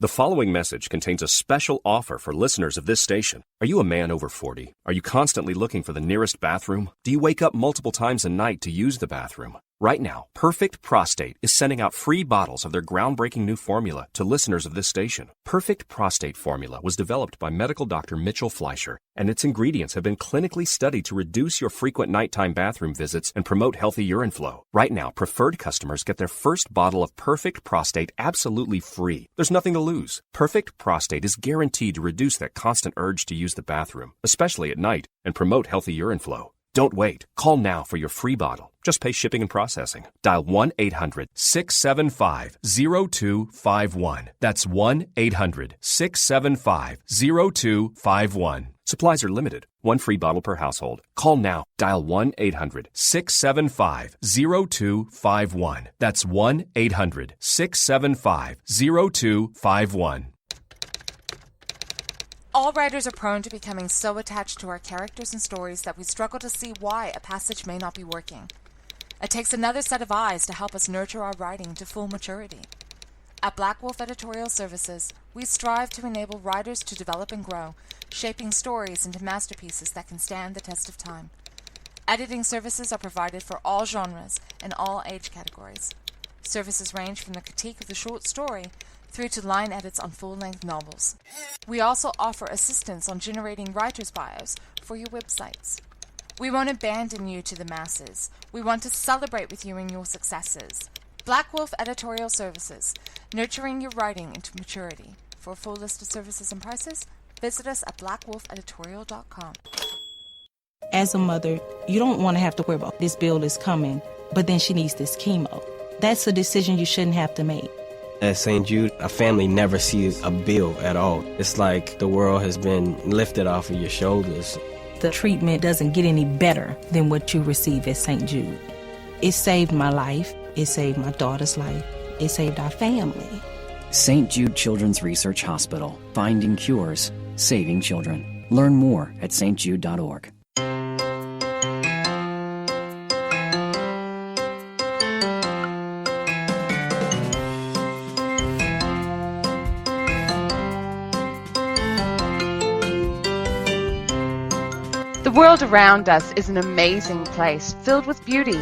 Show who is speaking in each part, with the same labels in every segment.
Speaker 1: The following message contains a special offer for listeners of this station. Are you a man over 40? Are you constantly looking for the nearest bathroom? Do you wake up multiple times a night to use the bathroom? Right now, Perfect Prostate is sending out free bottles of their groundbreaking new formula to listeners of this station. Perfect Prostate Formula was developed by medical doctor Mitchell Fleischer, and its ingredients have been clinically studied to reduce your frequent nighttime bathroom visits and promote healthy urine flow. Right now, preferred customers get their first bottle of Perfect Prostate absolutely free. There's nothing to lose. Perfect Prostate is guaranteed to reduce that constant urge to use the bathroom, especially at night, and promote healthy urine flow. Don't wait. Call now for your free bottle. Just pay shipping and processing. Dial 1-800-675-0251. That's 1-800-675-0251. Supplies are limited. One free bottle per household. Call now. Dial 1-800-675-0251. That's 1-800-675-0251.
Speaker 2: All writers are prone to becoming so attached to our characters and stories that we struggle to see why a passage may not be working. It takes another set of eyes to help us nurture our writing to full maturity. At Black Wolf Editorial Services, we strive to enable writers to develop and grow, shaping stories into masterpieces that can stand the test of time. Editing services are provided for all genres and all age categories. Services range from the critique of the short story through to line edits on full-length novels. We also offer assistance on generating writers' bios for your websites. We won't abandon you to the masses. We want to celebrate with you in your successes. Black Wolf Editorial Services, nurturing your writing into maturity. For a full list of services and prices, visit us at blackwolfeditorial.com.
Speaker 3: As a mother, you don't want to have to worry about this bill is coming, but then she needs this chemo. That's a decision you shouldn't have to make.
Speaker 4: At St. Jude, a family never sees a bill at all. It's like the world has been lifted off of your shoulders.
Speaker 3: The treatment doesn't get any better than what you receive at St. Jude. It saved my life. It saved my daughter's life. It saved our family.
Speaker 5: St. Jude Children's Research Hospital. Finding cures. Saving children. Learn more at stjude.org.
Speaker 6: The world around us is an amazing place, filled with beauty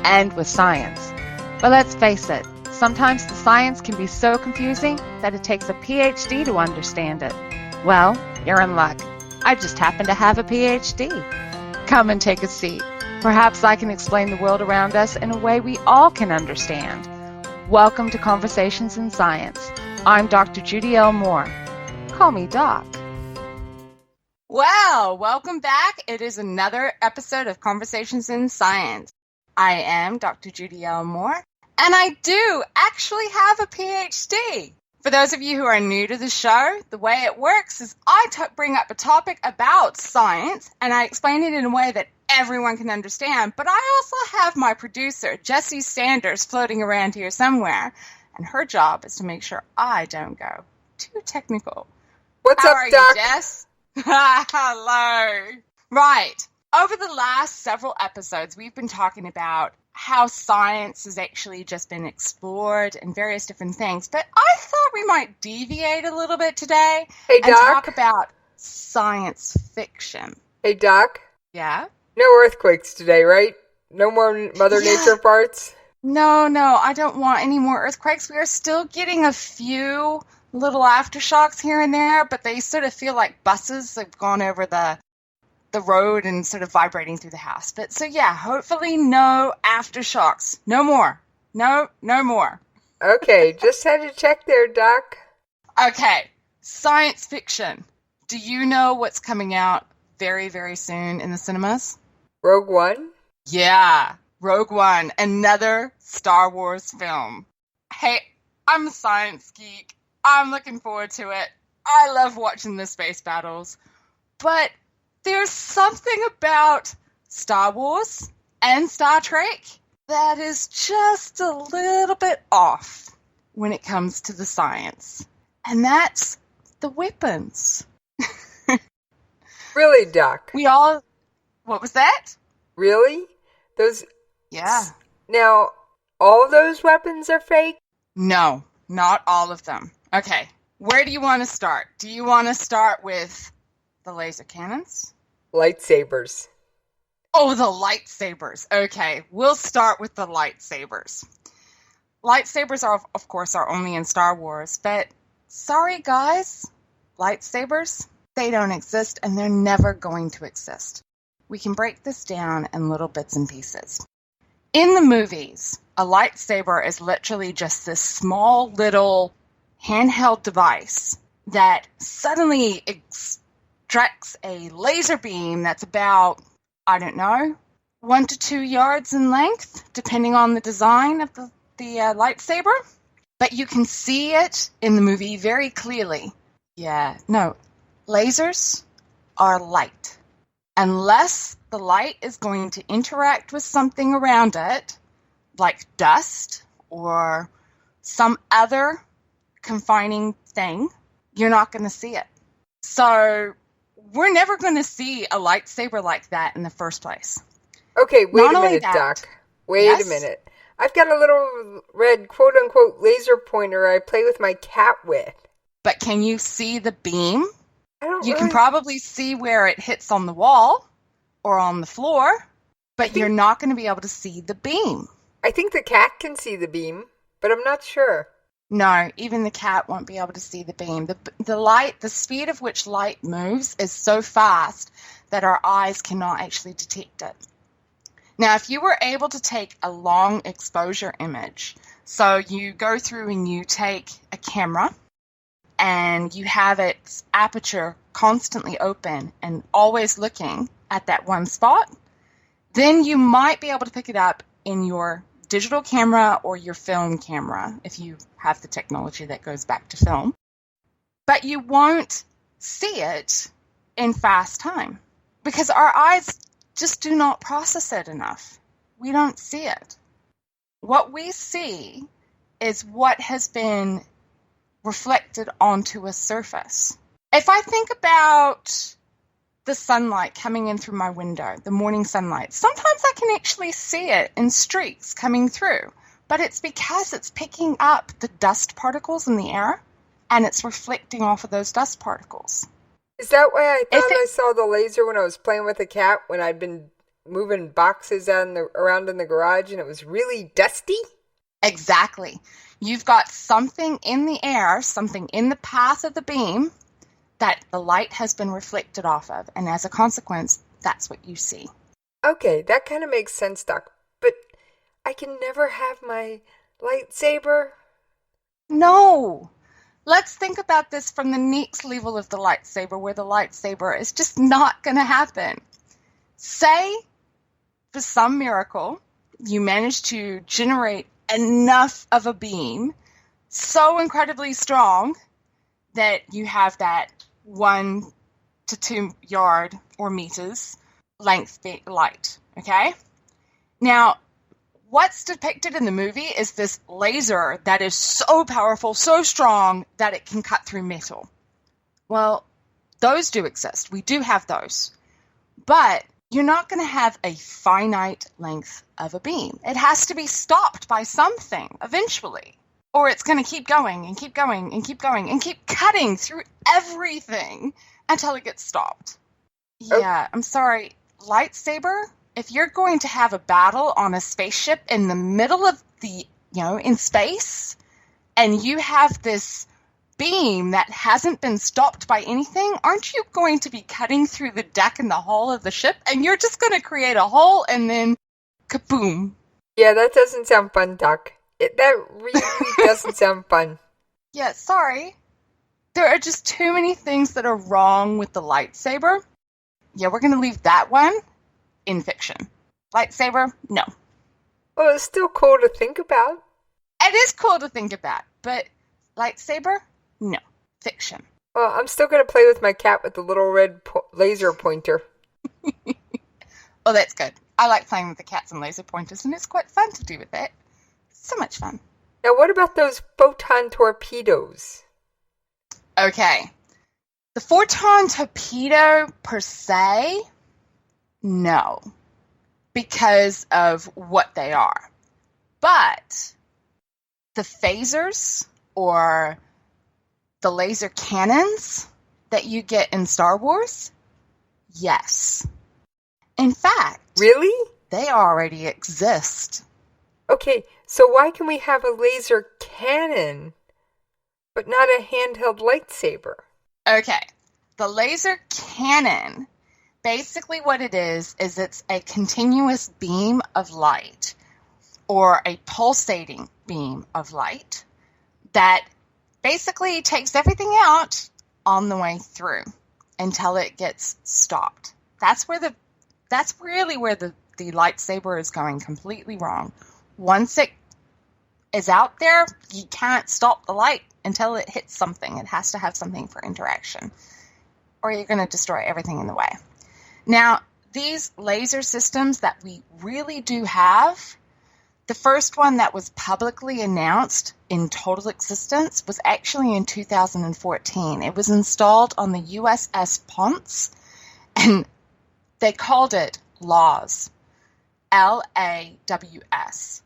Speaker 6: and with science. But let's face it, sometimes the science can be so confusing that it takes a PhD to understand it. Well, you're in luck. I just happen to have a PhD. Come and take a seat. Perhaps I can explain the world around us in a way we all can understand. Welcome to Conversations in Science. I'm Dr. Judy L. Mohr. Call me Doc. Well, welcome back. It is another episode of Conversations in Science. I am Dr. Judy L. Mohr, and I do actually have a PhD. For those of you who are new to the show, the way it works is I bring up a topic about science, and I explain it in a way that everyone can understand. But I also have my producer, Jessie Sanders, floating around here somewhere, and her job is to make sure I don't go too technical.
Speaker 7: What's
Speaker 6: How
Speaker 7: up,
Speaker 6: are
Speaker 7: Doc?
Speaker 6: you, Jess? Hello. Right. Over the last several episodes, we've been talking about how science has actually just been explored and various different things. But I thought we might deviate a little bit today
Speaker 7: Hey,
Speaker 6: and
Speaker 7: Doc.
Speaker 6: talk about science fiction.
Speaker 7: Hey, Doc.
Speaker 6: Yeah?
Speaker 7: No earthquakes today, right? No more Mother Nature parts?
Speaker 6: No, I don't want any more earthquakes. We are still getting a few little aftershocks here and there, but they sort of feel like buses that have gone over the road and sort of vibrating through the house. But so yeah, hopefully no aftershocks. No more. No more.
Speaker 7: Okay, just had to check there, Doc.
Speaker 6: Okay, science fiction. Do you know what's coming out very, very soon in the cinemas?
Speaker 7: Rogue One?
Speaker 6: Yeah, Rogue One, another Star Wars film. Hey, I'm a science geek. I'm looking forward to it. I love watching the space battles. But there's something about Star Wars and Star Trek that is just a little bit off when it comes to the science. And that's the weapons.
Speaker 7: Really, Doc?
Speaker 6: What was that?
Speaker 7: Really? Those...
Speaker 6: Yeah.
Speaker 7: Now, all those weapons are fake?
Speaker 6: No, not all of them. Okay, Where do you want to start? Do you want to start with the laser cannons?
Speaker 7: Lightsabers.
Speaker 6: Oh, the lightsabers. Okay, we'll start with the lightsabers. Lightsabers are, of course, are only in Star Wars, but sorry, guys, lightsabers, they don't exist, and they're never going to exist. We can break this down in little bits and pieces. In the movies, a lightsaber is literally just this small little handheld device that suddenly extracts a laser beam that's about, I don't know, 1 to 2 yards in length, depending on the design of the lightsaber. But you can see it in the movie very clearly. Yeah, no, lasers are light. Unless the light is going to interact with something around it, like dust or some other confining thing, you're not going to see it. So we're never going to see a lightsaber like that in the first place.
Speaker 7: Okay, wait
Speaker 6: Not
Speaker 7: a
Speaker 6: only
Speaker 7: minute,
Speaker 6: that-
Speaker 7: Doc. Wait
Speaker 6: Yes?
Speaker 7: a minute. I've got a little red quote-unquote laser pointer I play with my cat with.
Speaker 6: But can you see the beam?
Speaker 7: I don't
Speaker 6: You
Speaker 7: really...
Speaker 6: can probably see where it hits on the wall or on the floor, but you're not going to be able to see the beam.
Speaker 7: I think the cat can see the beam, but I'm not sure.
Speaker 6: No, even the cat won't be able to see the beam. The light, the speed of which light moves is so fast that our eyes cannot actually detect it. Now, if you were able to take a long exposure image, so you go through and you take a camera and you have its aperture constantly open and always looking at that one spot, then you might be able to pick it up in your digital camera or your film camera, if you have the technology that goes back to film. But you won't see it in fast time because our eyes just do not process it enough. We don't see it. What we see is what has been reflected onto a surface. If I think about the sunlight coming in through my window, the morning sunlight, sometimes I can actually see it in streaks coming through, but it's because it's picking up the dust particles in the air and it's reflecting off of those dust particles.
Speaker 7: Is that why I thought I saw the laser when I was playing with the cat when I'd been moving boxes around in the garage and it was really dusty?
Speaker 6: Exactly. You've got something in the air, something in the path of the beam that the light has been reflected off of, and as a consequence, that's what you see.
Speaker 7: Okay, that kind of makes sense, Doc. But I can never have my lightsaber.
Speaker 6: No! Let's think about this from the next level of the lightsaber, where the lightsaber is just not going to happen. Say, for some miracle, you manage to generate enough of a beam so incredibly strong that you have that 1 to 2 yard or meters length light, okay? Now, what's depicted in the movie is this laser that is so powerful, so strong, that it can cut through metal. Well, those do exist. We do have those. But you're not going to have a finite length of a beam. It has to be stopped by something eventually. Or it's going to keep going and keep going and keep going and keep cutting through everything until it gets stopped. Yeah, I'm sorry. Lightsaber, if you're going to have a battle on a spaceship in the middle of in space, and you have this beam that hasn't been stopped by anything, aren't you going to be cutting through the deck and the hull of the ship? And you're just going to create a hole and then kaboom.
Speaker 7: Yeah, that doesn't sound fun, Doc. That really doesn't sound fun.
Speaker 6: Yeah, sorry. There are just too many things that are wrong with the lightsaber. Yeah, we're going to leave that one in fiction. Lightsaber, no.
Speaker 7: Well, it's still cool to think about.
Speaker 6: It is cool to think about, but lightsaber, no. Fiction.
Speaker 7: Well, I'm still going to play with my cat with the little red laser pointer.
Speaker 6: Oh, that's good. I like playing with the cats and laser pointers, and it's quite fun to do with it. So much fun.
Speaker 7: Now, what about those photon torpedoes?
Speaker 6: Okay. The photon torpedo per se, no, because of what they are. But the phasers or
Speaker 8: The laser cannons that you get in Star Wars? Yes. In fact,
Speaker 7: really?
Speaker 8: They already exist.
Speaker 7: Okay, so why can we have a laser cannon, but not a handheld lightsaber?
Speaker 8: Okay, the laser cannon, basically what it is it's a continuous beam of light, or a pulsating beam of light, that basically takes everything out on the way through until it gets stopped. That's really where the lightsaber is going completely wrong. Once it is out there, you can't stop the light until it hits something. It has to have something for interaction, or you're going to destroy everything in the way. Now, these laser systems that we really do have, the first one that was publicly announced in total existence was actually in 2014. It was installed on the USS Ponce, and they called it LAWS. LAWS.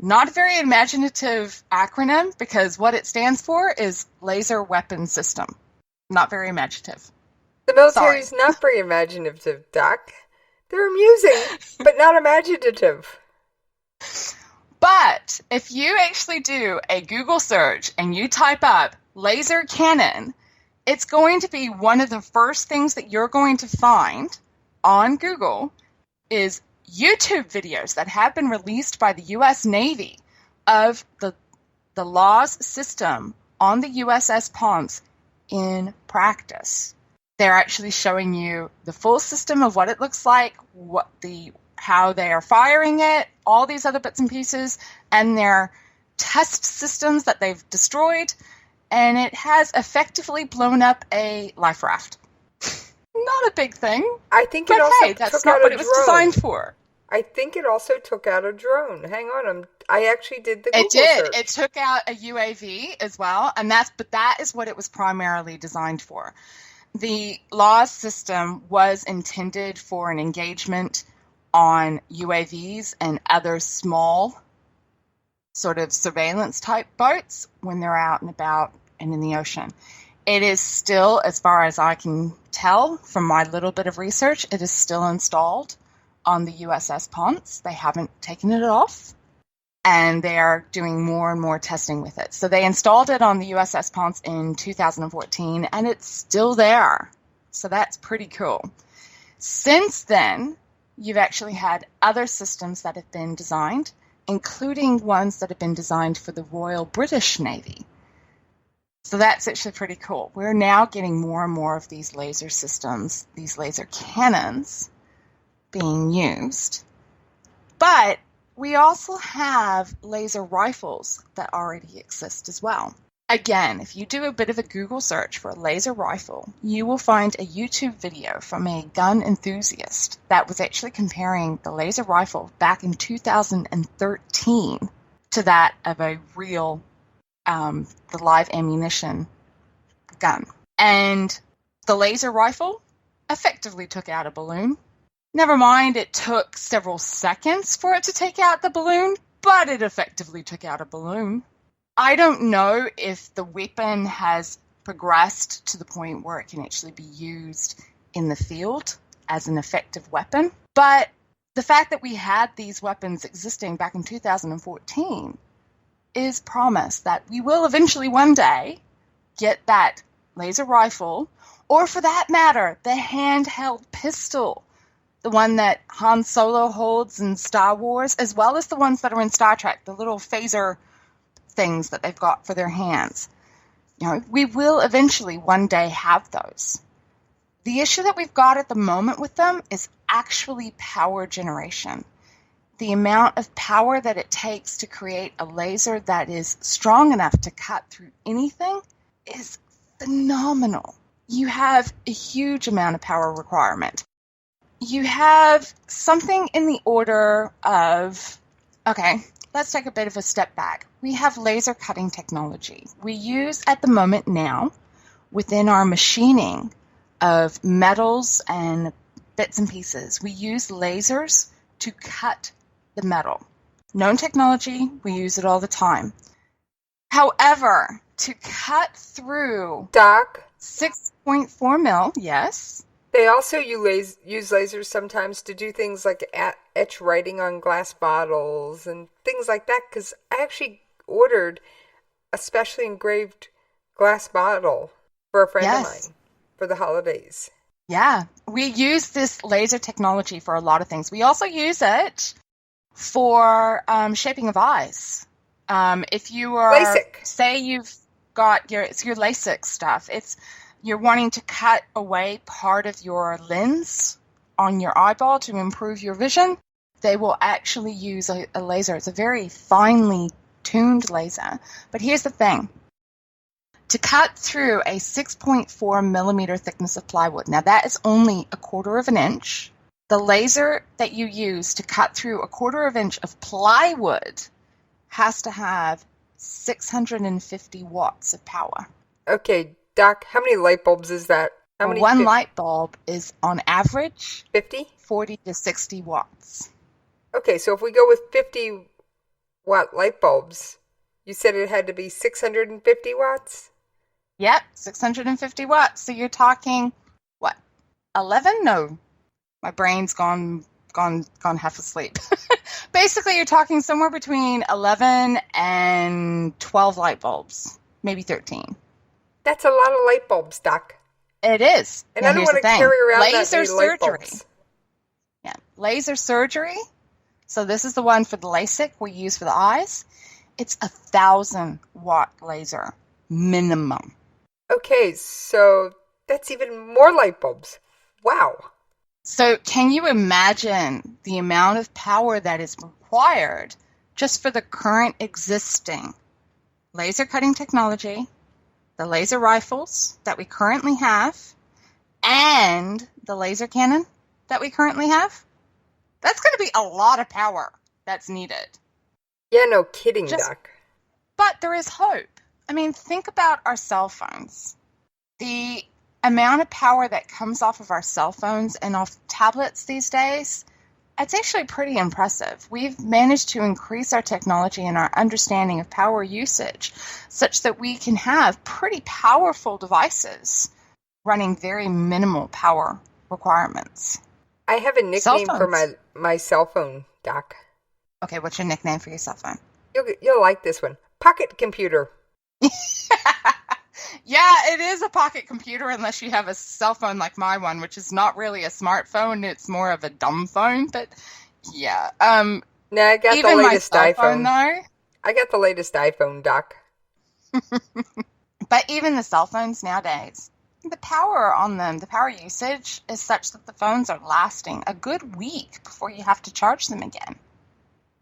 Speaker 8: Not a very imaginative acronym, because what it stands for is Laser Weapon System. Not very imaginative.
Speaker 7: The military's not very imaginative, Doc. They're amusing, but not imaginative.
Speaker 8: But if you actually do a Google search and you type up laser cannon, it's going to be one of the first things that you're going to find on Google is YouTube videos that have been released by the U.S. Navy of the LAWS system on the USS Ponce in practice. They're actually showing you the full system of what it looks like, how they are firing it, all these other bits and pieces, and their test systems that they've destroyed, and it has effectively blown up a life raft. Not a big thing.
Speaker 7: I think it also
Speaker 8: that's not what it was designed for.
Speaker 7: I think it also took out a drone. Hang on, I actually did the Google
Speaker 8: It did.
Speaker 7: search.
Speaker 8: It took out a UAV as well, but that is what it was primarily designed for. The LAWS system was intended for an engagement on UAVs and other small sort of surveillance type boats when they're out and about and in the ocean. It is still, as far as I can tell from my little bit of research, it is still installed on the USS Ponce. They haven't taken it off, and they are doing more and more testing with it. So they installed it on the USS Ponce in 2014, and it's still there. So that's pretty cool. Since then, you've actually had other systems that have been designed, including ones that have been designed for the Royal British Navy. So that's actually pretty cool. We're now getting more and more of these laser systems, these laser cannons being used. But we also have laser rifles that already exist as well. Again, if you do a bit of a Google search for a laser rifle, you will find a YouTube video from a gun enthusiast that was actually comparing the laser rifle back in 2013 to that of a real, the live ammunition gun. And the laser rifle effectively took out a balloon. Never mind, it took several seconds for it to take out the balloon, but it effectively took out a balloon. I don't know if the weapon has progressed to the point where it can actually be used in the field as an effective weapon, but the fact that we had these weapons existing back in 2014 is promise that we will eventually one day get that laser rifle, or for that matter, the handheld pistol, the one that Han Solo holds in Star Wars, as well as the ones that are in Star Trek, the little phaser things that they've got for their hands. You know, we will eventually one day have those. The issue that we've got at the moment with them is actually power generation. The amount of power that it takes to create a laser that is strong enough to cut through anything is phenomenal. You have a huge amount of power requirement. You have something in the order of, okay, let's take a bit of a step back. We have laser cutting technology. We use at the moment now within our machining of metals and bits and pieces. We use lasers to cut the metal. Known technology, we use it all the time. However, to cut through
Speaker 7: Doc?
Speaker 8: 6.4 mil, yes.
Speaker 7: They also use lasers sometimes to do things like etch writing on glass bottles and things like that, because I actually ordered a specially engraved glass bottle for a friend of mine for the holidays.
Speaker 8: Yeah, we use this laser technology for a lot of things. We also use it for shaping of eyes. If you are,
Speaker 7: LASIK.
Speaker 8: Say you've got your LASIK stuff, you're wanting to cut away part of your lens on your eyeball to improve your vision, they will actually use a laser. It's a very finely tuned laser. But here's the thing. To cut through a 6.4 millimeter thickness of plywood, now that is only 1/4 of an inch. The laser that you use to cut through 1/4 of an inch of plywood has to have 650 watts of power.
Speaker 7: Okay, Doc, how many light bulbs is that? How many?
Speaker 8: One light bulb is, on average,
Speaker 7: 50?
Speaker 8: 40 to 60 watts.
Speaker 7: Okay, so if we go with 50-watt light bulbs, you said it had to be 650 watts?
Speaker 8: Yep, 650 watts. So you're talking, what, 11? No, my brain's gone half asleep. Basically, you're talking somewhere between 11 and 12 light bulbs, maybe 13.
Speaker 7: That's a lot of light bulbs, Doc.
Speaker 8: It is.
Speaker 7: And
Speaker 8: now,
Speaker 7: I don't want to carry around that many light bulbs.
Speaker 8: Yeah, laser surgery. So this is the one for the LASIK we use for the eyes. It's 1,000-watt laser minimum.
Speaker 7: Okay, so that's even more light bulbs. Wow.
Speaker 8: So can you imagine the amount of power that is required just for the current existing laser cutting technology, the laser rifles that we currently have, and the laser cannon that we currently have? That's going to be a lot of power that's needed.
Speaker 7: Yeah, no kidding, Doc.
Speaker 8: But there is hope. I mean, think about our cell phones. The amount of power that comes off of our cell phones and off tablets these days, it's actually pretty impressive. We've managed to increase our technology and our understanding of power usage such that we can have pretty powerful devices running very minimal power requirements.
Speaker 7: I have a nickname for my cell phone, Doc.
Speaker 8: Okay, what's your nickname for your cell phone?
Speaker 7: You'll like this one. Pocket computer.
Speaker 8: Yeah, it is a pocket computer unless you have a cell phone like my one, which is not really a smartphone. It's more of a dumb phone, but yeah.
Speaker 7: No, I got
Speaker 8: even
Speaker 7: the latest
Speaker 8: my cell
Speaker 7: iPhone.
Speaker 8: Phone, though.
Speaker 7: I got the latest iPhone, Doc.
Speaker 8: But even the cell phones nowadays, the power on them, the power usage is such that the phones are lasting a good week before you have to charge them again.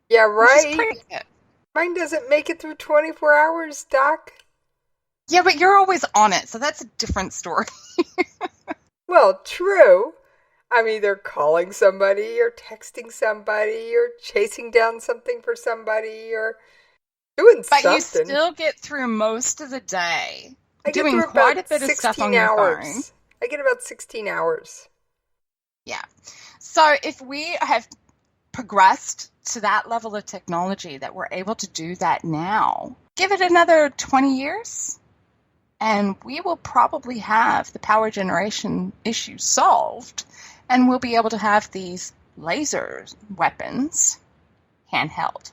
Speaker 7: Yeah, right.
Speaker 8: Which is pretty good.
Speaker 7: Mine doesn't make it through 24 hours, Doc.
Speaker 8: Yeah, but you're always on it, so that's a different story.
Speaker 7: Well, true. I'm either calling somebody or texting somebody or chasing down something for somebody or doing something.
Speaker 8: But you still get through most of the day doing
Speaker 7: through
Speaker 8: quite a
Speaker 7: about
Speaker 8: bit of stuff
Speaker 7: 16
Speaker 8: on your
Speaker 7: hours.
Speaker 8: phone.
Speaker 7: I get about 16 hours.
Speaker 8: Yeah. So if we have progressed to that level of technology that we're able to do that now, give it another 20 years, and we will probably have the power generation issue solved, and we'll be able to have these laser weapons handheld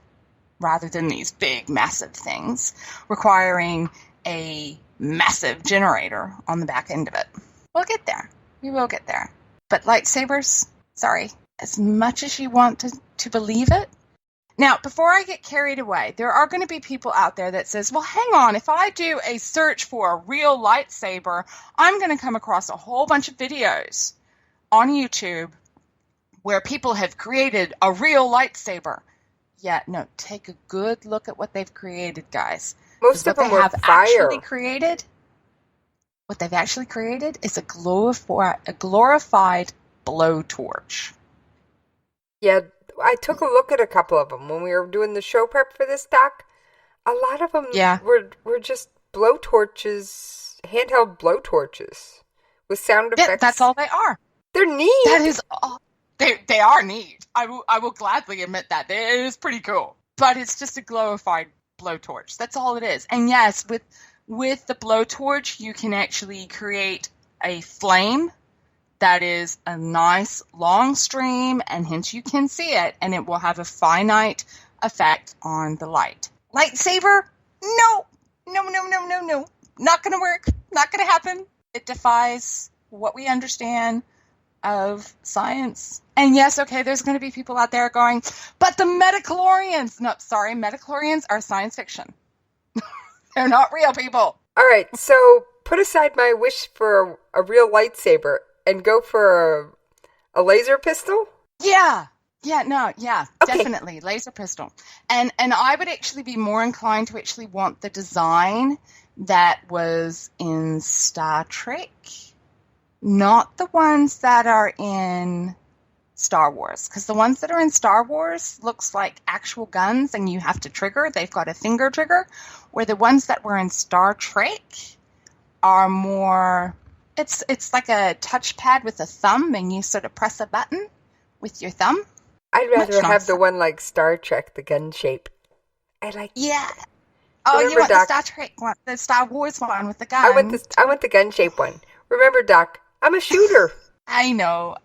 Speaker 8: rather than these big, massive things requiring a massive generator on the back end of it. We'll get there. We will get there. But lightsabers, sorry, as much as you want to believe it. Now, before I get carried away, there are going to be people out there that says, well, hang on, if I do a search for a real lightsaber, I'm going to come across a whole bunch of videos on YouTube where people have created a real lightsaber. Yeah, no, take a good look at what they've created, guys.
Speaker 7: Most of them were fire.
Speaker 8: What they've actually created is a glorified blowtorch.
Speaker 7: Yeah, I took a look at a couple of them when we were doing the show prep for this, Doc. A lot of them were just blowtorches, handheld blowtorches with sound effects.
Speaker 8: Yeah, that's all they are.
Speaker 7: They're neat.
Speaker 8: That is all. They are neat. I will gladly admit that. It is pretty cool. But it's just a glorified blowtorch. That's all it is. And yes, With the blowtorch, you can actually create a flame that is a nice long stream, and hence you can see it, and it will have a finite effect on the light. Lightsaber? No. Not going to work. Not going to happen. It defies what we understand of science. And yes, okay, there's going to be people out there going, but the metachlorians. No, sorry, metachlorians are science fiction. They're not real people.
Speaker 7: All right, so put aside my wish for a real lightsaber and go for a laser pistol?
Speaker 8: Yeah,
Speaker 7: Okay.
Speaker 8: definitely. Laser pistol. And I would actually be more inclined to actually want the design that was in Star Trek, not the ones that are in Star Wars. Because the ones that are in Star Wars looks like actual guns and you have to trigger. They've got a finger trigger. Where the ones that were in Star Trek are more... It's like a touchpad with a thumb and you sort of press a button with your thumb.
Speaker 7: I'd rather have the one like Star Trek, the gun shape.
Speaker 8: Yeah. Oh,
Speaker 7: Remember,
Speaker 8: you want
Speaker 7: Doc,
Speaker 8: the Star Trek one, the Star Wars one with the gun.
Speaker 7: I want the gun shape one. Remember, Doc, I'm a shooter.
Speaker 8: I know.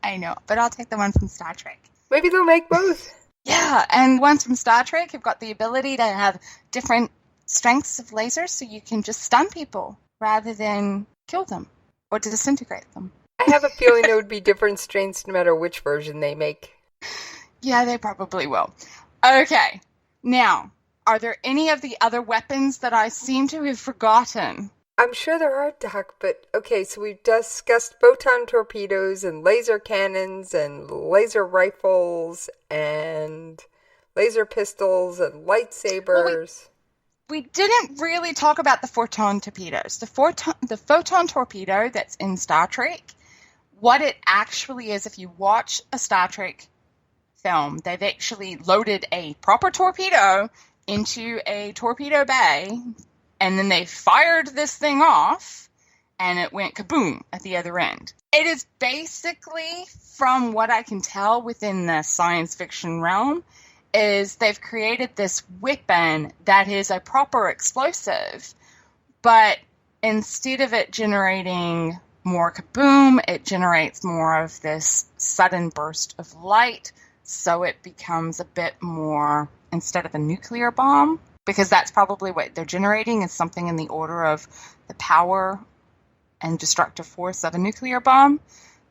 Speaker 8: But I'll take the one from Star Trek.
Speaker 7: Maybe they'll make both.
Speaker 8: Yeah, and ones from Star Trek have got the ability to have different strengths of lasers, so you can just stun people rather than kill them or to disintegrate them.
Speaker 7: I have a feeling there would be different strengths no matter which version they make.
Speaker 8: Yeah, they probably will. Okay, now, are there any of the other weapons that I seem to have forgotten?
Speaker 7: I'm sure there are, Doc, but okay, so we've discussed photon torpedoes and laser cannons and laser rifles and laser pistols and lightsabers.
Speaker 8: We didn't really talk about the photon torpedoes. The photon torpedo that's in Star Trek, what it actually is, if you watch a Star Trek film, they've actually loaded a proper torpedo into a torpedo bay, and then they fired this thing off, and it went kaboom at the other end. It is basically, from what I can tell within the science fiction realm, is they've created this weapon that is a proper explosive, but instead of it generating more kaboom, it generates more of this sudden burst of light, so it becomes a bit more, instead of a nuclear bomb, because that's probably what they're generating, is something in the order of the power and destructive force of a nuclear bomb.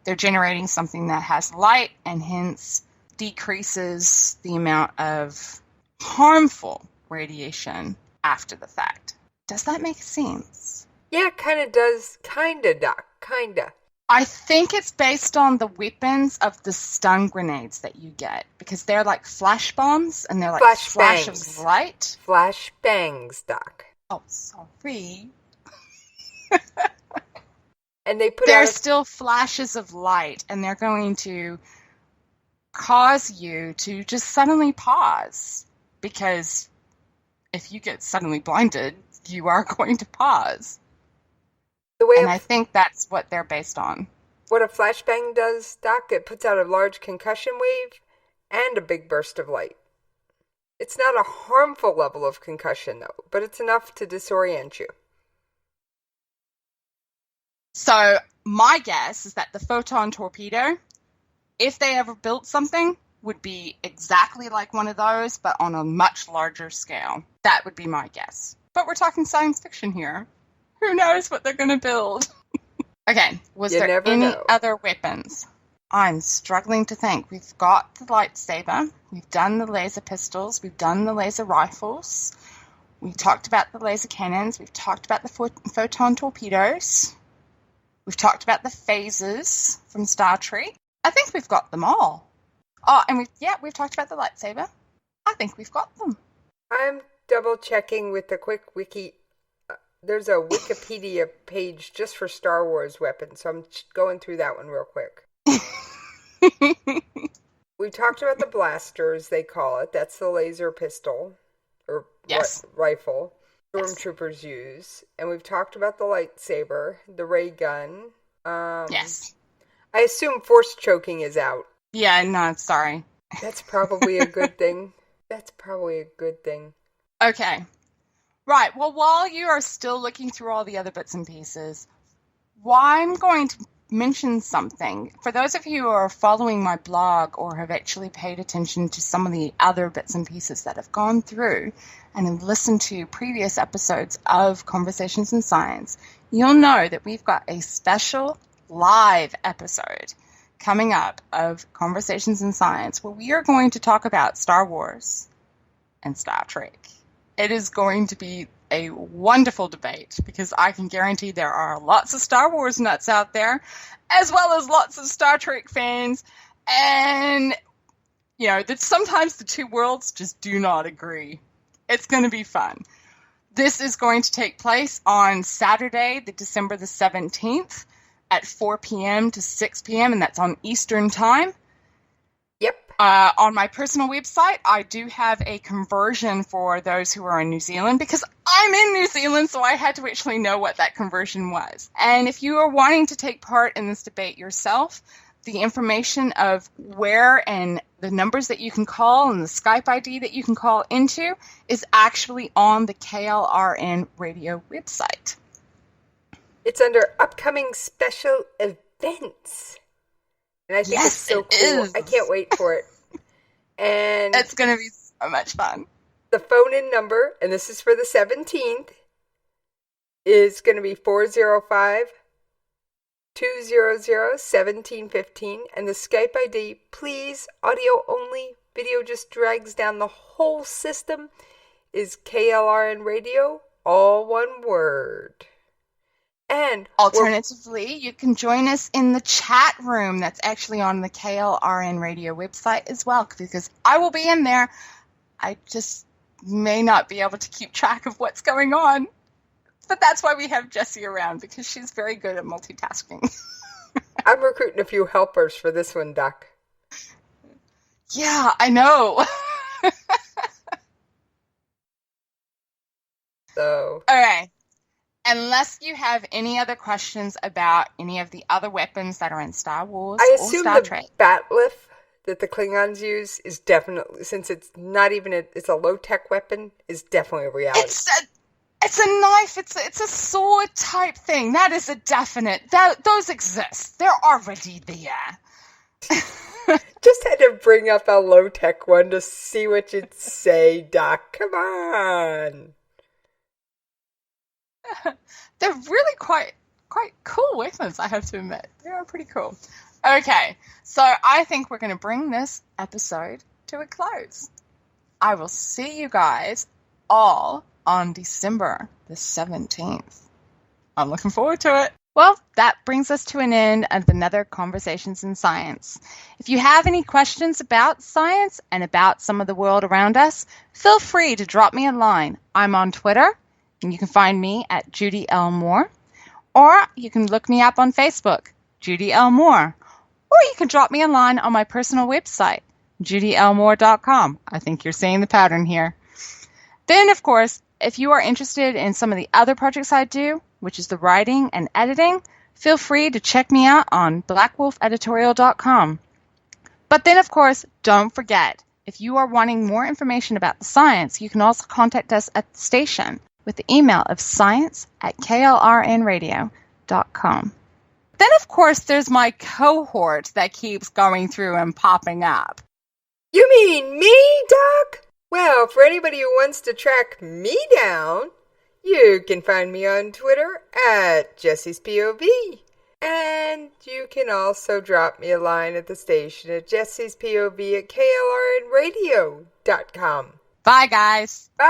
Speaker 8: They're generating something that has light and hence decreases the amount of harmful radiation after the fact. Does that make sense?
Speaker 7: Yeah, kind of does. Kinda, Doc. Kinda.
Speaker 8: I think it's based on the weapons of the stun grenades that you get, because they're like flash bombs and they're like flashes of light.
Speaker 7: Flash bangs, Doc.
Speaker 8: Oh, sorry.
Speaker 7: And they put
Speaker 8: They're
Speaker 7: out
Speaker 8: still flashes of light, and they're going to cause you to just suddenly pause, because if you get suddenly blinded, you are going to pause. I think that's what they're based on.
Speaker 7: What a flashbang does, Doc, it puts out a large concussion wave and a big burst of light. It's not a harmful level of concussion, though, but it's enough to disorient you.
Speaker 8: So my guess is that the photon torpedo, if they ever built something, would be exactly like one of those, but on a much larger scale. That would be my guess. But we're talking science fiction here. Who knows what they're going to build? Okay, was there any other weapons? I'm struggling to think. We've got the lightsaber. We've done the laser pistols. We've done the laser rifles. We've talked about the laser cannons. We've talked about the photon torpedoes. We've talked about the phasers from Star Trek. I think we've got them all. Oh, and we've talked about the lightsaber. I think we've got them. I'm
Speaker 7: double-checking with the quick wiki. There's a Wikipedia page just for Star Wars weapons, so I'm going through that one real quick. We talked about the blasters, they call it. That's the laser pistol, or rifle stormtroopers use. And we've talked about the lightsaber, the ray gun.
Speaker 8: Yes.
Speaker 7: I assume force choking is out.
Speaker 8: Yeah, no, sorry.
Speaker 7: That's probably a good thing. Okay.
Speaker 8: Right. Well, while you are still looking through all the other bits and pieces, I'm going to mention something. For those of you who are following my blog or have actually paid attention to some of the other bits and pieces that have gone through and have listened to previous episodes of Conversations in Science, you'll know that we've got a special live episode coming up of Conversations in Science where we are going to talk about Star Wars and Star Trek. It is going to be a wonderful debate because I can guarantee there are lots of Star Wars nuts out there, as well as lots of Star Trek fans. And, you know, that sometimes the two worlds just do not agree. It's going to be fun. This is going to take place on Saturday, December the 17th at 4 p.m. to 6 p.m., and that's on Eastern Time.
Speaker 7: Yep.
Speaker 8: On my personal website, I do have a conversion for those who are in New Zealand because I'm in New Zealand, so I had to actually know what that conversion was. And if you are wanting to take part in this debate yourself, the information of where and the numbers that you can call and the Skype ID that you can call into is actually on the KLRN radio website.
Speaker 7: It's under upcoming special events. And I think it's so cool. I can't wait for it. And
Speaker 8: it's going to be so much fun.
Speaker 7: The phone-in number, and this is for the 17th, is going to be 405-200-1715. And the Skype ID, please, audio only, video just drags down the whole system, is KLRN Radio, all one word. And
Speaker 8: alternatively, you can join us in the chat room that's actually on the KLRN radio website as well, because I will be in there. I just may not be able to keep track of what's going on. But that's why we have Jessie around, because she's very good at multitasking.
Speaker 7: I'm recruiting a few helpers for this one, Doc.
Speaker 8: Yeah, I know.
Speaker 7: So.
Speaker 8: Okay. Unless you have any other questions about any of the other weapons that are in Star Wars
Speaker 7: or
Speaker 8: Star Trek.
Speaker 7: I assume the bat'leth that the Klingons use is definitely, since it's not even it's a low-tech weapon, is definitely a reality.
Speaker 8: It's a knife. It's a sword type thing. That is a definite. Those exist. They're already there.
Speaker 7: Just had to bring up a low-tech one to see what you'd say, Doc. Come on.
Speaker 8: They're really quite cool weapons, I have to admit. They are pretty cool. Okay, so I think we're going to bring this episode to a close. I will see you guys all on December the 17th. I'm looking forward to it. Well, that brings us to an end of another Conversations in Science. If you have any questions about science and about some of the world around us, feel free to drop me a line. I'm on Twitter. And you can find me at Judy L. Mohr, or you can look me up on Facebook, Judy L. Mohr, or you can drop me a line on my personal website, judylmohr.com. I think you're seeing the pattern here. Then, of course, if you are interested in some of the other projects I do, which is the writing and editing, feel free to check me out on blackwolfeditorial.com. But then, of course, don't forget, if you are wanting more information about the science, you can also contact us at the station with the email of science@klrnradio.com. Then, of course, there's my cohort that keeps going through and popping up.
Speaker 7: You mean me, Doc? Well, for anybody who wants to track me down, you can find me on Twitter at Jessie's POV. And you can also drop me a line at the station at Jessie's POV at KLRNradio.com.
Speaker 8: Bye, guys.
Speaker 7: Bye.